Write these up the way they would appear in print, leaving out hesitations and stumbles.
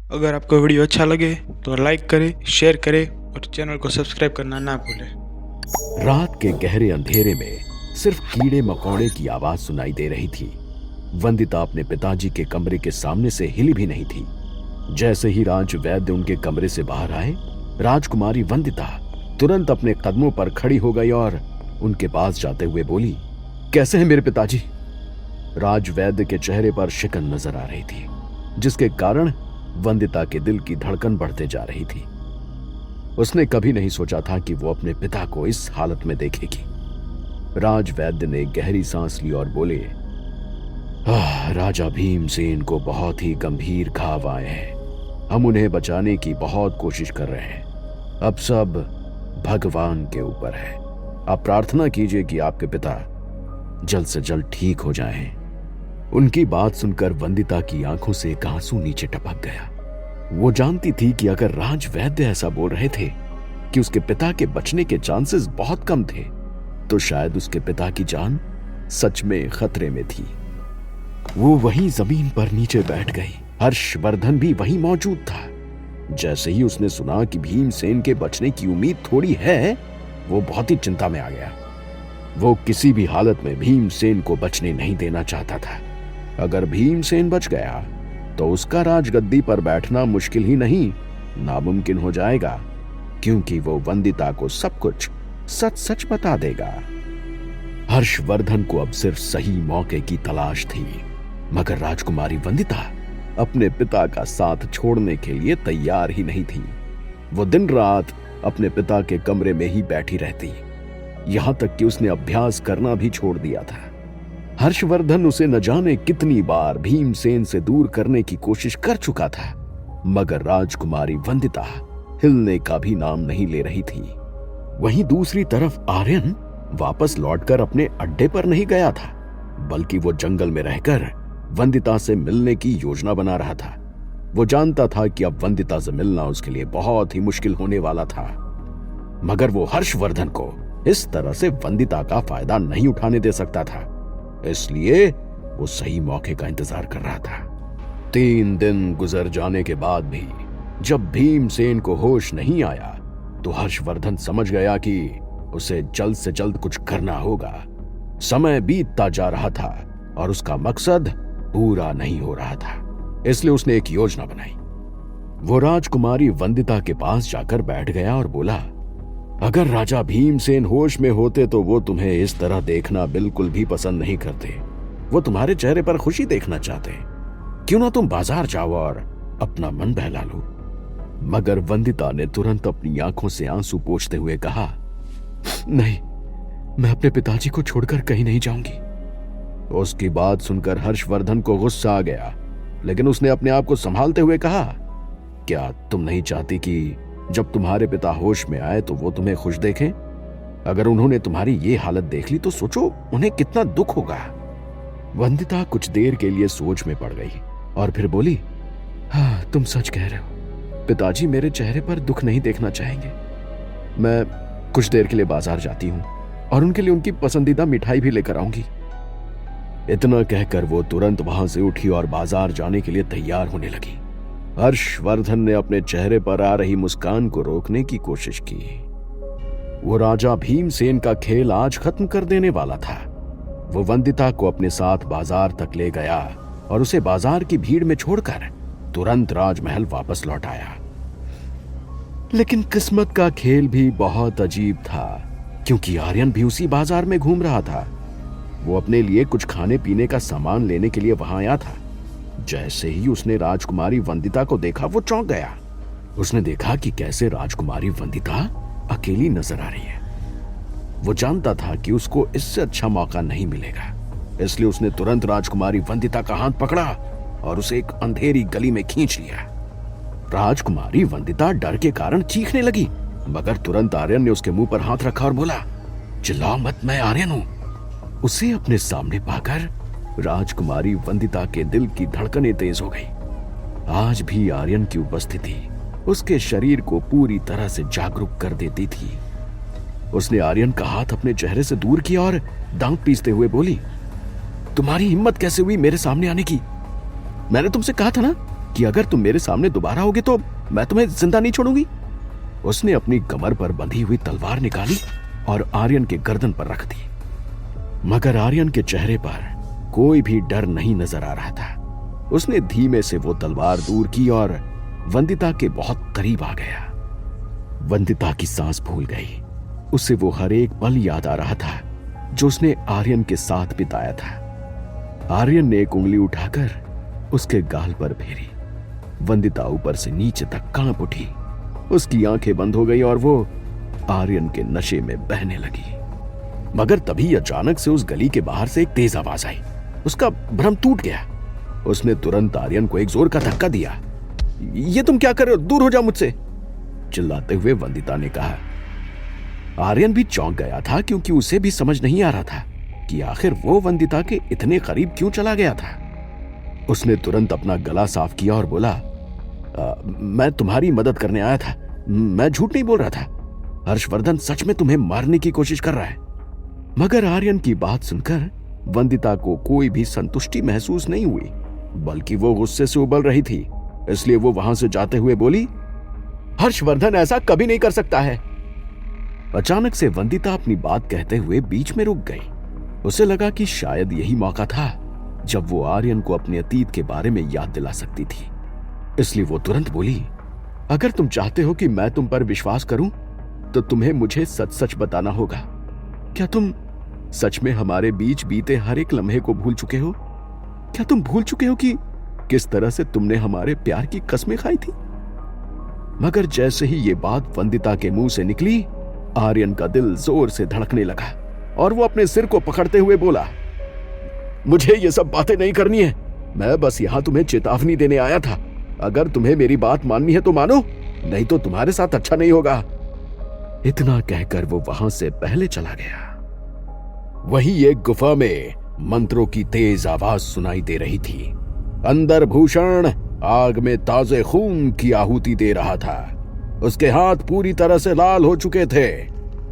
अगर आपको वीडियो अच्छा लगे तो लाइक करें, शेयर करें और चैनल को सब्सक्राइब करना ना भूलें। रात के गहरे अंधेरे में सिर्फ कीड़े मकोड़े की आवाज सुनाई दे रही थी। वंदिता अपने पिताजी के कमरे के सामने से हिली भी नहीं थी। जैसे ही राज वैद्य उनके कमरे से बाहर आए, राजकुमारी वंदिता तुरंत अपने कदमों पर खड़ी हो गई और उनके पास जाते हुए बोली, कैसे हैं मेरे पिताजी? राज वैद्य के चेहरे पर शिकन नजर आ रही थी, जिसके कारण वंदिता के दिल की धड़कन बढ़ते जा रही थी। उसने कभी नहीं सोचा था कि वो अपने पिता को इस हालत में देखेगी। राज वैद्य ने गहरी सांस ली और बोले, राजा भीमसेन को बहुत ही गंभीर घाव आए हैं। हम उन्हें बचाने की बहुत कोशिश कर रहे हैं। अब सब भगवान के ऊपर है। आप प्रार्थना कीजिए कि आपके पिता जल्द से जल्द ठीक हो जाएं। उनकी बात सुनकर वंदिता की आंखों से एक आंसू नीचे टपक गया। वो जानती थी कि अगर राज वैद्य ऐसा बोल रहे थे कि उसके पिता के बचने के चांसेस बहुत कम थे, तो शायद उसके पिता की जान सच में खतरे में थी। वो वहीं जमीन पर नीचे बैठ गई। हर्षवर्धन भी वहीं मौजूद था। जैसे ही उसने सुना कि भीमसेन के बचने की उम्मीद थोड़ी है, वो बहुत ही चिंता में आ गया। वो किसी भी हालत में भीमसेन को बचने नहीं देना चाहता था। अगर भीमसेन बच गया तो उसका राजगद्दी पर बैठना मुश्किल ही नहीं, नामुमकिन हो जाएगा, क्योंकि वो वंदिता को सब कुछ सच सच बता देगा। हर्षवर्धन को अब सिर्फ सही मौके की तलाश थी, मगर राजकुमारी वंदिता अपने पिता का साथ छोड़ने के लिए तैयार ही नहीं थी। वो दिन रात अपने पिता के कमरे में ही बैठी रहती, यहां तक कि उसने अभ्यास करना भी छोड़ दिया था। हर्षवर्धन उसे न जाने कितनी बार भीमसेन से दूर करने की कोशिश कर चुका था, मगर राजकुमारी वंदिता हिलने का भी नाम नहीं ले रही थी। वहीं दूसरी तरफ आर्यन वापस लौटकर अपने अड्डे पर नहीं गया था, बल्कि वो जंगल में रहकर वंदिता से मिलने की योजना बना रहा था। वो जानता था कि अब वंदिता से मिलना उसके लिए बहुत ही मुश्किल होने वाला था, मगर वो हर्षवर्धन को इस तरह से वंदिता का फायदा नहीं उठाने दे सकता था। इसलिए वो सही मौके का इंतजार कर रहा था। 3 दिन गुजर जाने के बाद भी जब भीमसेन को होश नहीं आया, तो हर्षवर्धन समझ गया कि उसे जल्द से जल्द कुछ करना होगा। समय बीतता जा रहा था और उसका मकसद पूरा नहीं हो रहा था। इसलिए उसने एक योजना बनाई। वो राजकुमारी वंदिता के पास जाकर बैठ गया और बोला, अगर राजा भीमसेन होश में होते तो वो तुम्हें इस तरह देखना बिल्कुल भी पसंद नहीं करते। वो तुम्हारे चेहरे पर खुशी देखना चाहते। क्यों ना तुम बाजार जाओ और अपना मन बहला लो। मगर वंदिता ने तुरंत अपनी आंखों से आंसू पोंछते हुए कहा, नहीं, मैं अपने पिताजी को छोड़कर कहीं नहीं जाऊंगी। उसकी बात सुनकर हर्षवर्धन को गुस्सा आ गया, लेकिन उसने अपने आप को संभालते हुए कहा, क्या तुम नहीं चाहती कि जब तुम्हारे पिता होश में आए तो वो तुम्हें खुश देखें? अगर उन्होंने तुम्हारी ये हालत देख ली तो सोचो उन्हें कितना दुख होगा। वंदिता कुछ देर के लिए सोच में पड़ गई और फिर बोली, हाँ, तुम सच कह रहे हो। पिताजी मेरे चेहरे पर दुख नहीं देखना चाहेंगे। मैं कुछ देर के लिए बाजार जाती हूँ और उनके लिए उनकी पसंदीदा मिठाई भी लेकर आऊंगी। इतना कहकर वो तुरंत वहां से उठी और बाजार जाने के लिए तैयार होने लगी। हर्षवर्धन ने अपने चेहरे पर आ रही मुस्कान को रोकने की कोशिश की। वो राजा भीमसेन का खेल आज खत्म कर देने वाला था। वो वंदिता को अपने साथ बाजार तक ले गया और उसे बाजार की भीड़ में छोड़कर तुरंत राजमहल वापस लौट आया। लेकिन किस्मत का खेल भी बहुत अजीब था, क्योंकि आर्यन भी उसी बाजार में घूम रहा था। वो अपने लिए कुछ खाने पीने का सामान लेने के लिए वहां आया था। जैसे ही उसने राजकुमारी वंदिता को देखा, वो चौंक गया। उसने देखा कि कैसे राजकुमारी वंदिता अकेली नजर आ रही है। वो जानता था कि उसको इससे अच्छा मौका नहीं मिलेगा, इसलिए उसने तुरंत राजकुमारी वंदिता का हाथ पकड़ा और उसे एक अंधेरी गली में खींच लिया। राजकुमारी वंदिता डर के कारण चीखने लगी, मगर तुरंत आर्यन ने उसके मुंह पर हाथ रखा और बोला, चिल्लाओ मत, मैं आर्यन हूं। उसे अपने सामने पाकर राजकुमारी वंदिता के दिल की धड़कनें तेज हो गई। आज भी आर्यन की उपस्थिति उसके शरीर को पूरी तरह से जागरूक कर देती थी। उसने आर्यन का हाथ अपने चेहरे से दूर किया और दांत पीसते हुए बोली, तुम्हारी हिम्मत कैसे हुई मेरे सामने आने की? मैंने तुमसे कहा था ना कि अगर तुम मेरे सामने दोबारा आओगे तो मैं तुम्हें जिंदा नहीं छोड़ूंगी। उसने अपनी कमर पर बंधी हुई तलवार निकाली और आर्यन के गर्दन पर रख दी, मगर आर्यन के चेहरे पर कोई भी डर नहीं नजर आ रहा था। उसने धीमे से वो तलवार दूर की और वंदिता के बहुत करीब आ गया। वंदिता की सांस फूल गई। उसे वो हर एक पल याद आ रहा था जो उसने आर्यन के साथ बिताया था। आर्यन ने एक उंगली उठाकर उसके गाल पर फेरी। वंदिता ऊपर से नीचे तक कांप उठी। उसकी आंखें बंद हो गई और वो आर्यन के नशे में बहने लगी। मगर तभी अचानक से उस गली के बाहर से एक तेज आवाज आई। उसका भ्रम टूट गया। उसने तुरंत आर्यन को एक जोर का धक्का दिया। ये तुम क्या कर रहे हो? दूर हो जाओ मुझसे, चिल्लाते हुए वंदिता ने कहा। आर्यन भी चौंक गया था, क्योंकि उसे भी समझ नहीं आ रहा था कि आखिर वो वंदिता के इतने करीब क्यों चला गया था। उसने तुरंत अपना गला साफ किया और बोला, मैं तुम्हारी मदद करने आया था। मैं झूठ नहीं बोल रहा था। हर्षवर्धन सच में तुम्हें मारने की कोशिश कर रहा है। मगर आर्यन की बात सुनकर वंदिता को कोई भी संतुष्टि महसूस नहीं हुई, बल्कि वो गुस्से से उबल रही थी। इसलिए वो वहां से जाते हुए बोली, हर्षवर्धन ऐसा कभी नहीं कर सकता है। अचानक से वंदिता अपनी बात कहते हुए बीच में रुक गई। उसे लगा कि शायद यही मौका था जब वो आर्यन को अपने अतीत के बारे में याद दिला सकती थी। इसलिए वो तुरंत बोली, अगर तुम चाहते हो कि मैं तुम पर विश्वास करूं, तो तुम्हें मुझे सच सच बताना होगा। क्या तुम सच में हमारे बीच बीते हर एक लम्हे को भूल चुके हो? क्या तुम भूल चुके हो कि किस तरह से तुमने हमारे प्यार की कस्में खाई थी? मगर जैसे ही ये बात वंदिता के मुंह से निकली, आर्यन का दिल जोर से धड़कने लगा और वो अपने सिर को पकड़ते हुए बोला, मुझे ये सब बातें नहीं करनी है। मैं बस यहां तुम्हें चेतावनी देने आया था। अगर तुम्हें मेरी बात माननी है तो मानो, नहीं तो तुम्हारे साथ अच्छा नहीं होगा। इतना कहकर वो वहां से पहले चला गया। वहीं एक गुफा में मंत्रों की तेज आवाज सुनाई दे रही थी। अंदर भूषण आग में ताजे खून की आहुति दे रहा था। उसके हाथ पूरी तरह से लाल हो चुके थे।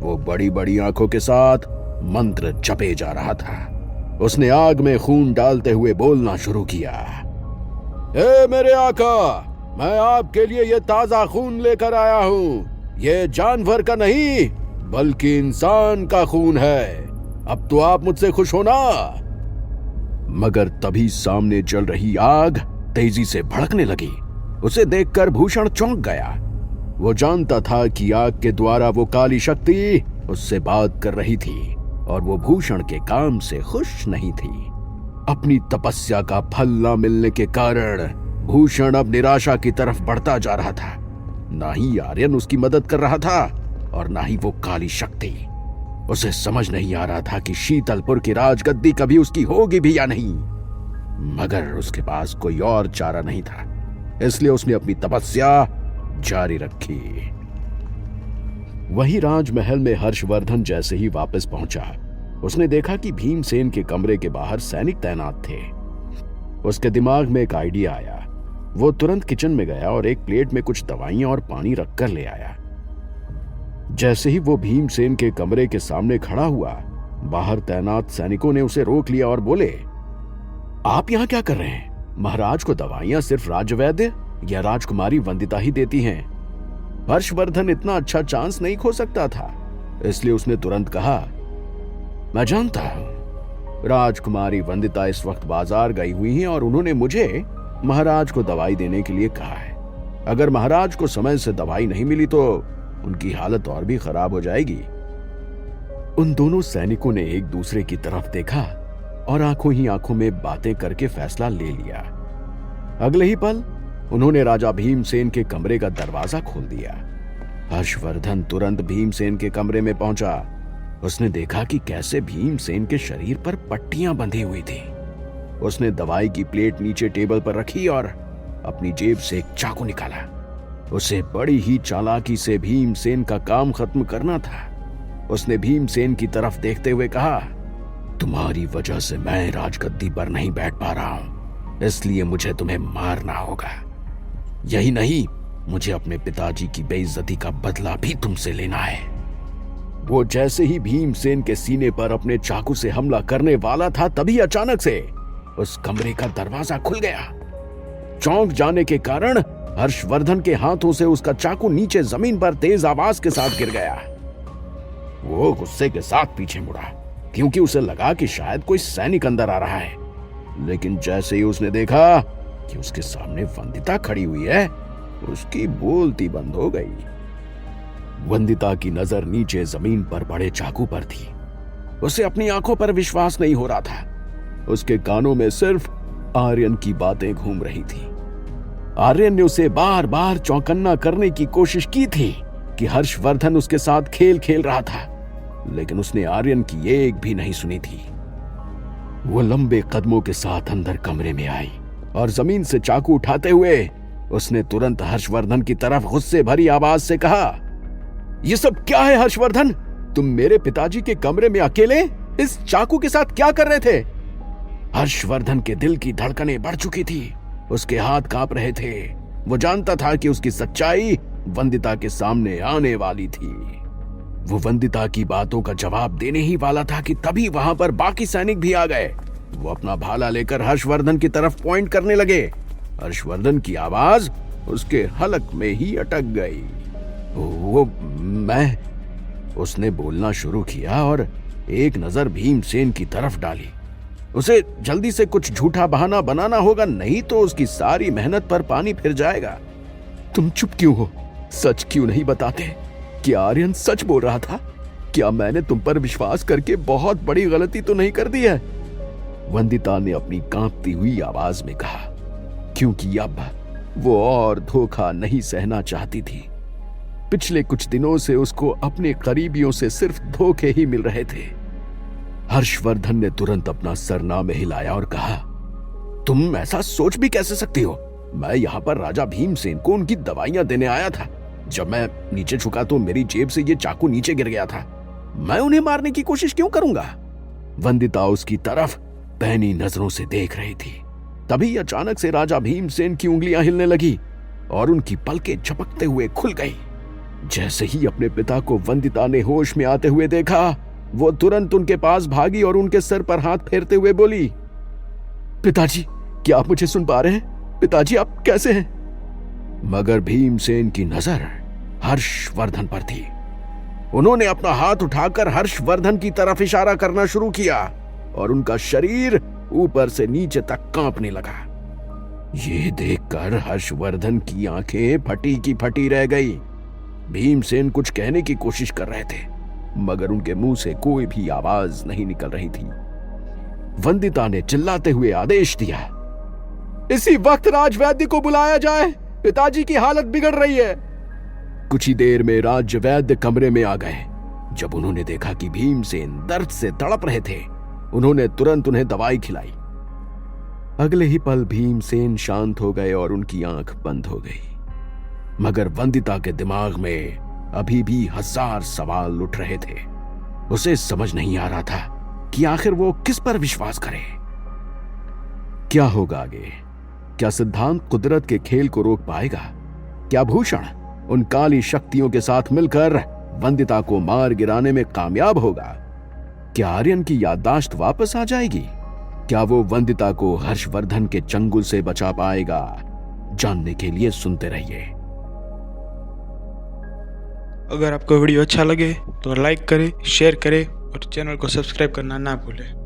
वो बड़ी बड़ी आंखों के साथ मंत्र जपे जा रहा था। उसने आग में खून डालते हुए बोलना शुरू किया, ए मेरे आका, मैं आपके लिए ये ताजा खून लेकर आया हूं। ये जानवर का नहीं, बल्कि इंसान का खून है। अब तो आप मुझसे खुश हो ना? मगर तभी सामने जल रही आग तेजी से भड़कने लगी। उसे देखकर भूषण चौंक गया। वो जानता था कि आग के द्वारा वो काली शक्ति उससे बात कर रही थी और वो भूषण के काम से खुश नहीं थी। अपनी तपस्या का फल न मिलने के कारण भूषण अब निराशा की तरफ बढ़ता जा रहा था। ना ही आर्यन उसकी मदद कर रहा था और ना ही वो काली शक्ति। उसे समझ नहीं आ रहा था कि शीतलपुर की राजगद्दी कभी उसकी होगी भी या नहीं। मगर उसके पास कोई और चारा नहीं था, इसलिए उसने अपनी तपस्या जारी रखी। वही राजमहल में हर्षवर्धन जैसे ही वापस पहुंचा, उसने देखा कि भीमसेन के कमरे के बाहर सैनिक तैनात थे। उसके दिमाग में एक आइडिया आया। वो तुरंत किचन में गया और एक प्लेट में कुछ दवाइयां और पानी रखकर ले आया। जैसे ही वो भीमसेन के कमरे के सामने खड़ा हुआ, बाहर तैनात सैनिकों ने उसे रोक लिया और बोले, आप यहां क्या कर रहे हैं? महाराज को दवाइयां सिर्फ राजवैद्य या राजकुमारी वंदिता ही देती हैं। हर्षवर्धन इतना अच्छा चांस नहीं खो सकता था, इसलिए उसने तुरंत कहा, मैं जानता हूं, राजकुमारी वंदिता इस वक्त बाजार गई हुई हैं और उन्होंने मुझे महाराज को दवाई देने के लिए कहा है। अगर महाराज को समय से दवाई नहीं मिली तो उनकी हालत और भी खराब हो जाएगी। उन दोनों सैनिकों ने एक दूसरे की तरफ देखा और आंखों ही आंखों में बातें करके फैसला ले लिया। अगले ही पल उन्होंने राजा भीमसेन के कमरे का दरवाजा खोल दिया। हर्षवर्धन तुरंत भीमसेन के कमरे में पहुंचा। उसने देखा कि कैसे भीमसेन के शरीर पर पट्टियां बंधी हुई थी। उसने दवाई की प्लेट नीचे टेबल पर रखी और अपनी जेब से एक चाकू निकाला। उसे बड़ी ही चालाकी से भीमसेन का काम खत्म करना था। उसने भीमसेन की तरफ देखते हुए कहा, तुम्हारी वजह से मैं राजगद्दी पर नहीं बैठ पा रहा हूं, इसलिए मुझे तुम्हें मारना होगा। यही नहीं, मुझे अपने पिताजी की बेइज्जती का बदला भी तुमसे लेना है। वो जैसे ही भीमसेन के सीने पर अपने चाकू से हमला करने वाला था, तभी अचानक से उस कमरे का दरवाजा खुल गया। चौंक जाने के कारण हर्षवर्धन के हाथों से उसका चाकू नीचे जमीन पर तेज आवाज के साथ गिर गया। वो गुस्से के साथ पीछे मुड़ा क्योंकि उसे लगा कि शायद कोई सैनिक अंदर आ रहा है। लेकिन जैसे ही उसने देखा कि उसके सामने वंदिता खड़ी हुई है, उसकी बोलती बंद हो गई। वंदिता की नजर नीचे जमीन पर पड़े चाकू पर थी। उसे अपनी आंखों पर विश्वास नहीं हो रहा था। उसके कानों में सिर्फ आर्यन की बातें घूम रही थी। आर्यन ने उसे बार बार चौकन्ना करने की कोशिश की थी कि हर्षवर्धन उसके साथ खेल खेल रहा था, लेकिन उसने आर्यन की एक भी नहीं सुनी थी। वो लंबे कदमों के साथ अंदर कमरे में आई और जमीन से चाकू उठाते हुए उसने तुरंत हर्षवर्धन की तरफ गुस्से भरी आवाज से कहा, ये सब क्या है हर्षवर्धन? तुम मेरे पिताजी के कमरे में अकेले इस चाकू के साथ क्या कर रहे थे? हर्षवर्धन के दिल की धड़कनें बढ़ चुकी थी। उसके हाथ कांप रहे थे। वो जानता था कि उसकी सच्चाई वंदिता के सामने आने वाली थी। वो वंदिता की बातों का जवाब देने ही वाला था कि तभी वहां पर बाकी सैनिक भी आ गए। वो अपना भाला लेकर हर्षवर्धन की तरफ पॉइंट करने लगे। हर्षवर्धन की आवाज उसके हलक में ही अटक गई। वो मैं उसने बोलना शुरू किया और एक नजर भीमसेन की तरफ डाली। उसे जल्दी से कुछ झूठा बहाना बनाना होगा, नहीं तो उसकी सारी मेहनत पर पानी फिर जाएगा। तुम चुप क्यों हो? सच क्यों नहीं बताते? क्या आर्यन सच बोल रहा था? क्या मैंने तुम पर विश्वास करके बहुत बड़ी गलती तो नहीं कर दी है? वंदिता ने अपनी कांपती हुई आवाज में कहा, क्योंकि अब वो और धोखा नहीं सहना चाहती थी। पिछले कुछ दिनों से उसको अपने करीबियों से सिर्फ धोखे ही मिल रहे थे। हर्षवर्धन ने तुरंत अपना सरनामे हिलाया और कहा, तुम ऐसा सोच भी कैसे सकती हो? मैं यहाँ पर राजा भीमसेन को उनकी दवाइयां देने आया था। जब मैं नीचे झुका तो मेरी जेब से ये चाकू नीचे गिर गया था। मैं उन्हें मारने की कोशिश क्यों करूंगा? वंदिता उसकी तरफ पैनी नजरों से देख रही थी। तभी अचानक से राजा भीमसेन की उंगलियां हिलने लगी और उनकी पलकें झपकते हुए खुल गई। जैसे ही अपने पिता को वंदिता ने होश में आते हुए देखा, वो तुरंत उनके पास भागी और उनके सर पर हाथ फेरते हुए बोली, पिताजी, क्या आप मुझे सुन पा रहे हैं? पिताजी, आप कैसे हैं? मगर भीमसेन की नजर हर्षवर्धन पर थी। उन्होंने अपना हाथ उठाकर हर्षवर्धन की तरफ इशारा करना शुरू किया और उनका शरीर ऊपर से नीचे तक कांपने लगा। ये देखकर हर्षवर्धन की आंखें फटी की फटी रह गई। भीमसेन कुछ कहने की कोशिश कर रहे थे, मगर उनके मुंह से कोई भी आवाज नहीं निकल रही थी। वंदिता ने चिल्लाते हुए आदेश दिया, इसी वक्त राजवैद्य को बुलाया जाए, पिताजी की हालत बिगड़ रही है। कुछ ही देर में राजवैद्य कमरे में आ गए। जब उन्होंने देखा कि भीमसेन दर्द से तड़प रहे थे, उन्होंने तुरंत उन्हें दवाई खिलाई। अगले ही पल भीमसेन शांत हो गए और उनकी आंख बंद हो गई। मगर वंदिता के दिमाग में अभी भी हजार सवाल उठ रहे थे। उसे समझ नहीं आ रहा था कि आखिर वो किस पर विश्वास करे। क्या होगा आगे? क्या सिद्धांत कुदरत के खेल को रोक पाएगा? क्या भूषण उन काली शक्तियों के साथ मिलकर वंदिता को मार गिराने में कामयाब होगा? क्या आर्यन की याददाश्त वापस आ जाएगी? क्या वो वंदिता को हर्षवर्धन के चंगुल से बचा पाएगा? जानने के लिए सुनते रहिए। अगर आपको वीडियो अच्छा लगे तो लाइक करें, शेयर करें और चैनल को सब्सक्राइब करना ना भूलें।